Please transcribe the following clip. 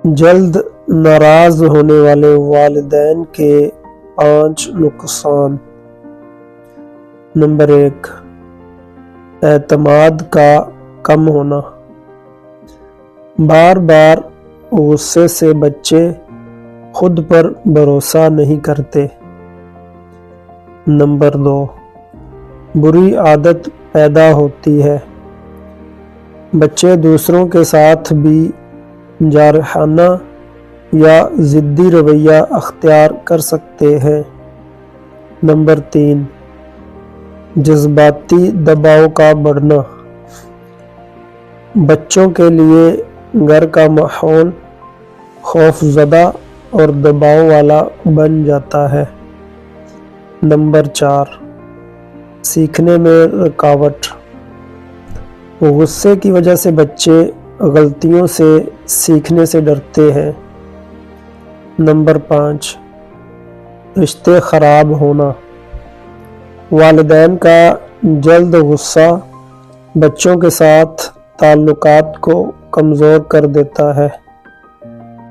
جلد ناراض ہونے والے والدین کے 5 نقصان۔ نمبر 1، اعتماد کا کم ہونا۔ بار بار غصے سے بچے خود پر بھروسہ نہیں کرتے۔ نمبر 2، بری عادت پیدا ہوتی ہے۔ بچے دوسروں کے ساتھ بھی جارحانہ یا ضدی رویہ اختیار کر سکتے ہیں۔ نمبر 3، جذباتی دباؤ کا بڑھنا۔ بچوں کے لیے گھر کا ماحول خوف زدہ اور دباؤ والا بن جاتا ہے۔ نمبر 4، سیکھنے میں رکاوٹ۔ غصے کی وجہ سے بچے غلطیوں سے سیکھنے سے ڈرتے ہیں۔ نمبر 5، رشتے خراب ہونا۔ والدین کا جلد غصہ بچوں کے ساتھ تعلقات کو کمزور کر دیتا ہے۔